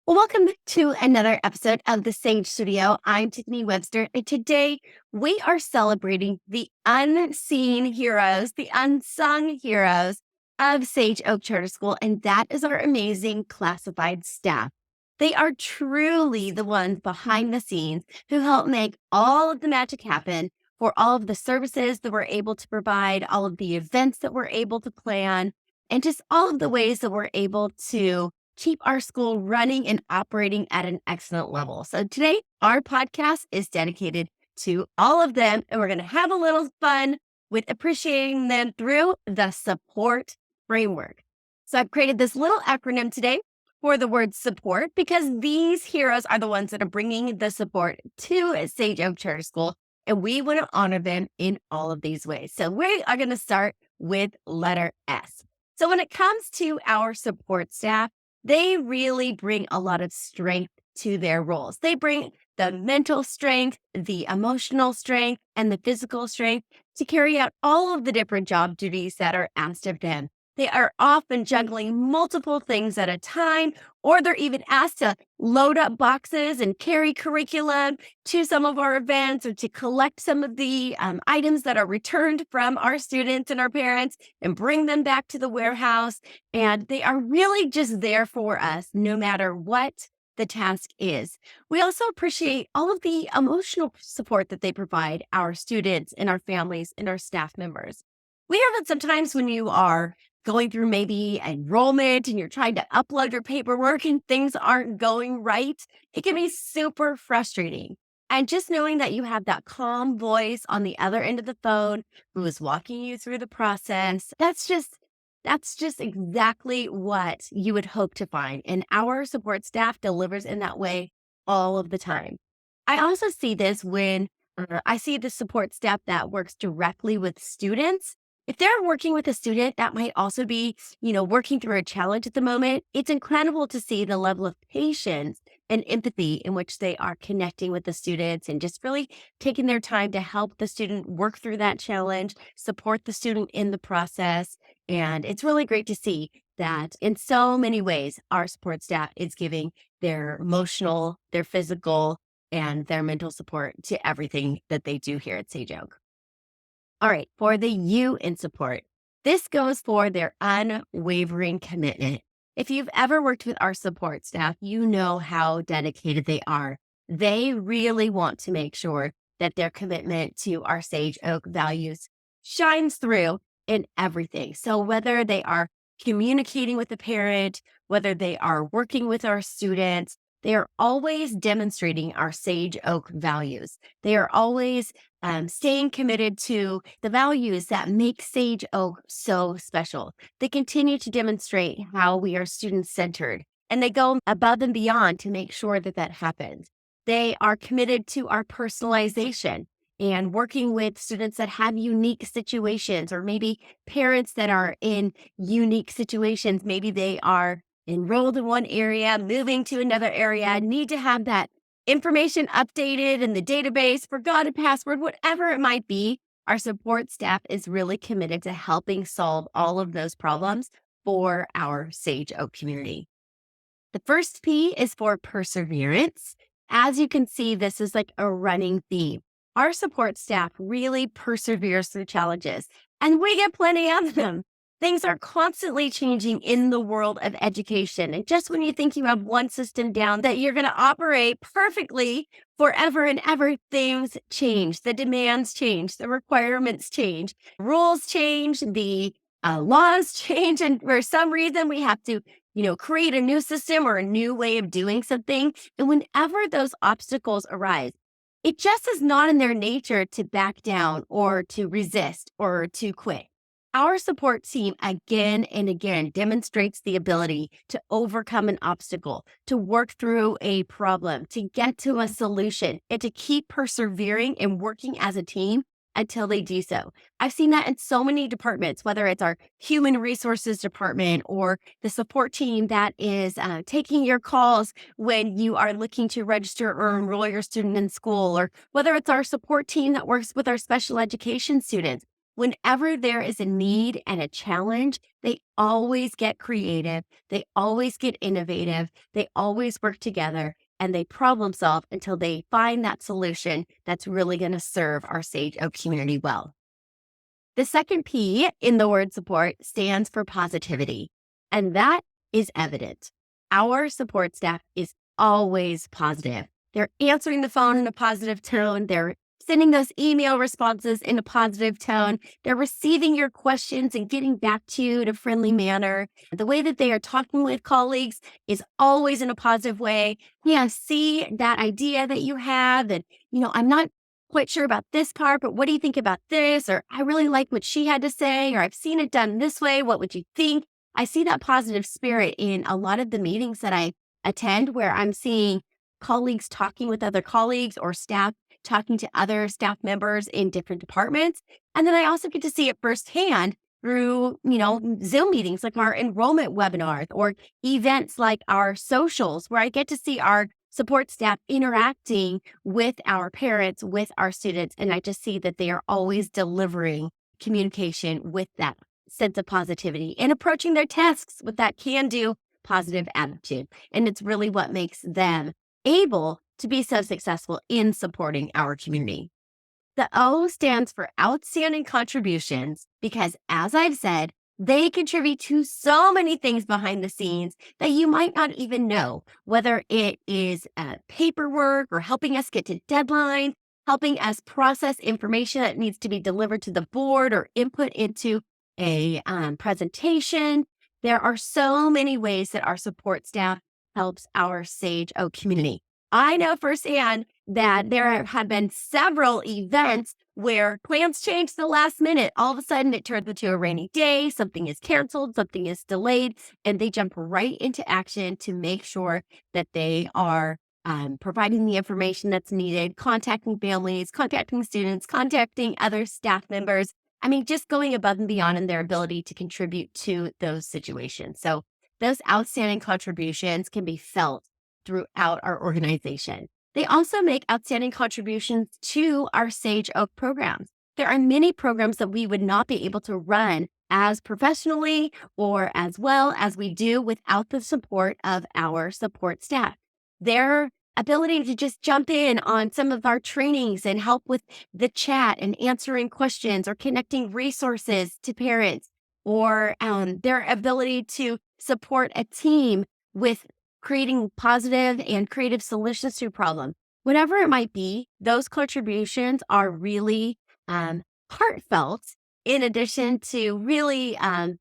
Well, welcome to another episode of the Sage Studio. I'm Tiffany Webster, and today we are celebrating the unseen heroes, the unsung heroes of Sage Oak Charter School, and that is our amazing classified staff. They are truly the ones behind the scenes who help make all of the magic happen for all of the services that we're able to provide, all of the events that we're able to plan, and just all of the ways that we're able to keep our school running and operating at an excellent level. So today, our podcast is dedicated to all of them, and we're going to have a little fun with appreciating them through the support framework. So I've created this little acronym today for the word support because these heroes are the ones that are bringing the support to Sage Oak Charter School, and we want to honor them in all of these ways. So we are going to start with letter S. So when it comes to our support staff, they really bring a lot of strength to their roles. They bring the mental strength, the emotional strength, and the physical strength to carry out all of the different job duties that are asked of them. They are often juggling multiple things at a time, or they're even asked to load up boxes and carry curriculum to some of our events or to collect some of the items that are returned from our students and our parents and bring them back to the warehouse. And they are really just there for us no matter what the task is. We also appreciate all of the emotional support that they provide our students and our families and our staff members. We hear that sometimes when you are going through maybe enrollment and you're trying to upload your paperwork and things aren't going right, it can be super frustrating. And just knowing that you have that calm voice on the other end of the phone who is walking you through the process, that's just exactly what you would hope to find. And our support staff delivers in that way all of the time. I also see this when I see the support staff that works directly with students. If they're working with a student that might also be, working through a challenge at the moment, it's incredible to see the level of patience and empathy in which they are connecting with the students and just really taking their time to help the student work through that challenge, support the student in the process. And it's really great to see that in so many ways, our support staff is giving their emotional, their physical, and their mental support to everything that they do here at Sage Oak. All right, for the U in support, this goes for their unwavering commitment. If you've ever worked with our support staff, you know how dedicated they are. They really want to make sure that their commitment to our Sage Oak values shines through in everything. So whether they are communicating with the parent, whether they are working with our students, they are always demonstrating our Sage Oak values. They are always staying committed to the values that make Sage Oak so special. They continue to demonstrate how we are student-centered, and they go above and beyond to make sure that that happens. They are committed to our personalization and working with students that have unique situations, or maybe parents that are in unique situations. Maybe they are enrolled in one area, moving to another area, need to have that information updated in the database, forgot a password, whatever it might be. Our support staff is really committed to helping solve all of those problems for our Sage Oak community. The first P is for perseverance. As you can see, this is like a running theme. Our support staff really perseveres through challenges, and we get plenty of them. Things are constantly changing in the world of education. And just when you think you have one system down that you're going to operate perfectly forever and ever, things change. The demands change, the requirements change, rules change, the laws change. And for some reason, we have to create a new system or a new way of doing something. And whenever those obstacles arise, it just is not in their nature to back down or to resist or to quit. Our support team again and again demonstrates the ability to overcome an obstacle, to work through a problem, to get to a solution, and to keep persevering and working as a team until they do so. I've seen that in so many departments, whether it's our human resources department or the support team that is taking your calls when you are looking to register or enroll your student in school, or whether it's our support team that works with our special education students. Whenever there is a need and a challenge, they always get creative. They always get innovative. They always work together and they problem solve until they find that solution that's really going to serve our Sage Oak community well. The second P in the word support stands for positivity, and that is evident. Our support staff is always positive. They're answering the phone in a positive tone. They're sending those email responses in a positive tone. They're receiving your questions and getting back to you in a friendly manner. The way that they are talking with colleagues is always in a positive way. Yeah, see that idea that you have, and I'm not quite sure about this part, but what do you think about this? Or I really like what she had to say, or I've seen it done this way. What would you think? I see that positive spirit in a lot of the meetings that I attend where I'm seeing colleagues talking with other colleagues or staff talking to other staff members in different departments. And then I also get to see it firsthand through, Zoom meetings like our enrollment webinars or events like our socials, where I get to see our support staff interacting with our parents, with our students. And I just see that they are always delivering communication with that sense of positivity and approaching their tasks with that can do positive attitude. And it's really what makes them able to be so successful in supporting our community. The O stands for outstanding contributions because, as I've said, they contribute to so many things behind the scenes that you might not even know, whether it is paperwork or helping us get to deadlines, helping us process information that needs to be delivered to the board or input into a presentation. There are so many ways that our support staff helps our Sage Oak community. I know firsthand that there have been several events where plans change the last minute. All of a sudden, it turns into a rainy day, something is canceled, something is delayed, and they jump right into action to make sure that they are providing the information that's needed, contacting families, contacting students, contacting other staff members. I mean, just going above and beyond in their ability to contribute to those situations. So, those outstanding contributions can be felt throughout our organization. They also make outstanding contributions to our Sage Oak programs. There are many programs that we would not be able to run as professionally or as well as we do without the support of our support staff. Their ability to just jump in on some of our trainings and help with the chat and answering questions or connecting resources to parents, or their ability to support a team with creating positive and creative solutions to a problem. Whatever it might be, those contributions are really heartfelt, in addition to really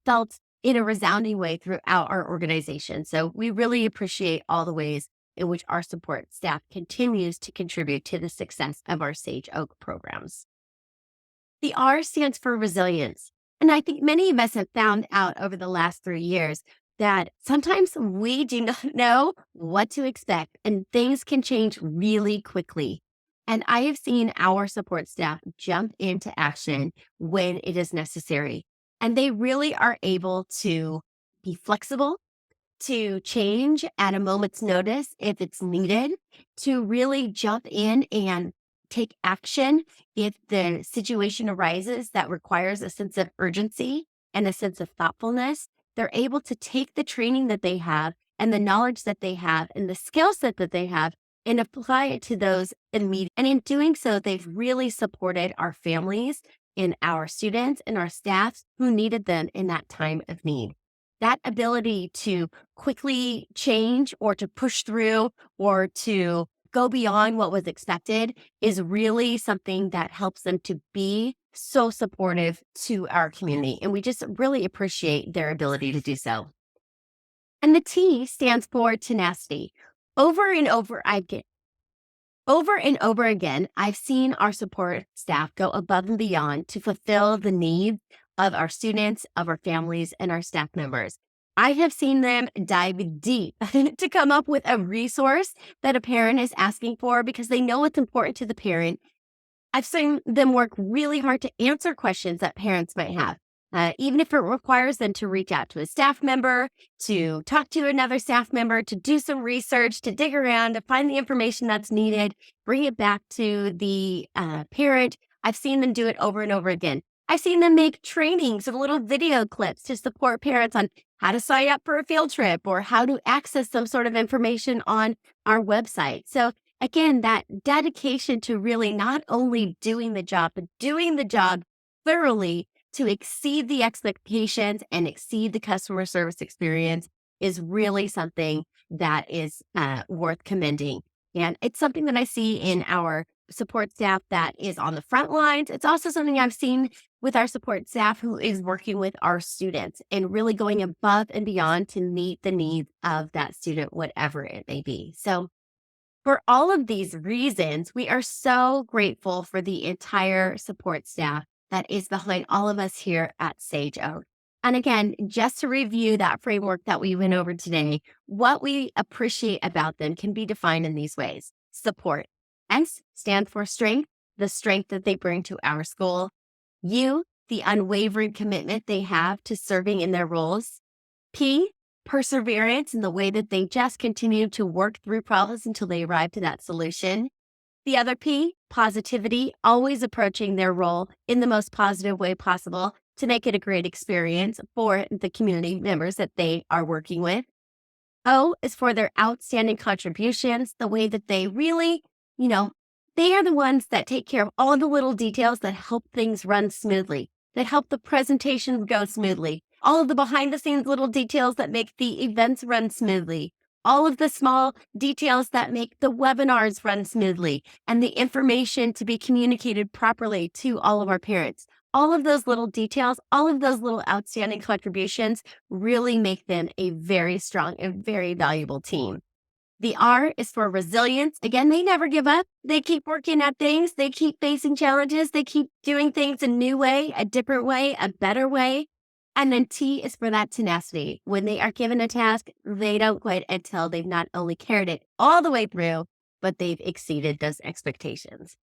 felt in a resounding way throughout our organization. So we really appreciate all the ways in which our support staff continues to contribute to the success of our Sage Oak programs. The R stands for resilience. And I think many of us have found out over the last 3 years that sometimes we do not know what to expect and things can change really quickly. And I have seen our support staff jump into action when it is necessary. And they really are able to be flexible, to change at a moment's notice if it's needed, to really jump in and take action if the situation arises that requires a sense of urgency and a sense of thoughtfulness. They're able to take the training that they have and the knowledge that they have and the skill set that they have and apply it to those immediate. And in doing so, they've really supported our families and our students and our staff who needed them in that time of need. That ability to quickly change or to push through or to go beyond what was expected is really something that helps them to be so supportive to our community. And we just really appreciate their ability to do so. And the T stands for tenacity. Over and over, over and over again, I've seen our support staff go above and beyond to fulfill the needs of our students, of our families, and our staff members. I have seen them dive deep to come up with a resource that a parent is asking for because they know it's important to the parent. I've seen them work really hard to answer questions that parents might have, even if it requires them to reach out to a staff member, to talk to another staff member, to do some research, to dig around, to find the information that's needed, bring it back to the parent. I've seen them do it over and over again. I've seen them make trainings and little video clips to support parents on how to sign up for a field trip or how to access some sort of information on our website. So, again, that dedication to really not only doing the job, but doing the job thoroughly to exceed the expectations and exceed the customer service experience is really something that is worth commending. And it's something that I see in our support staff that is on the front lines. It's also something I've seen with our support staff who is working with our students and really going above and beyond to meet the needs of that student, whatever it may be. So, for all of these reasons, we are so grateful for the entire support staff that is behind all of us here at Sage Oak. And again, just to review that framework that we went over today, what we appreciate about them can be defined in these ways. Support. S stand for strength, the strength that they bring to our school. U, the unwavering commitment they have to serving in their roles. P, perseverance in the way that they just continue to work through problems until they arrive to that solution. The other P, positivity, always approaching their role in the most positive way possible to make it a great experience for the community members that they are working with. O is for their outstanding contributions, the way that they really, you know, they are the ones that take care of all the little details that help things run smoothly, that help the presentation go smoothly, all of the behind the scenes little details that make the events run smoothly, all of the small details that make the webinars run smoothly, and the information to be communicated properly to all of our parents. All of those little details, all of those little outstanding contributions really make them a very strong and very valuable team. The R is for resilience. Again, they never give up. They keep working at things. They keep facing challenges. They keep doing things a new way, a different way, a better way. And then T is for that tenacity. When they are given a task, they don't quit until they've not only carried it all the way through, but they've exceeded those expectations.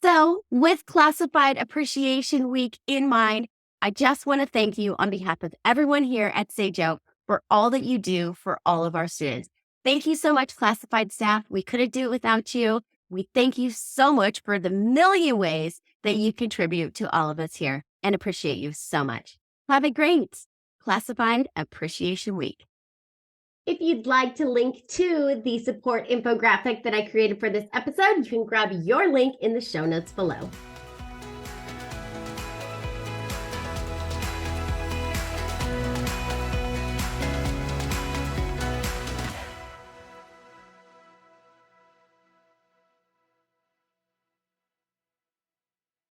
So, with Classified Appreciation Week in mind, I just want to thank you on behalf of everyone here at Sage Oak for all that you do for all of our students. Thank you so much, classified staff. We couldn't do it without you. We thank you so much for the million ways that you contribute to all of us here and appreciate you so much. Have a great Classified Appreciation Week. If you'd like to link to the support infographic that I created for this episode, you can grab your link in the show notes below.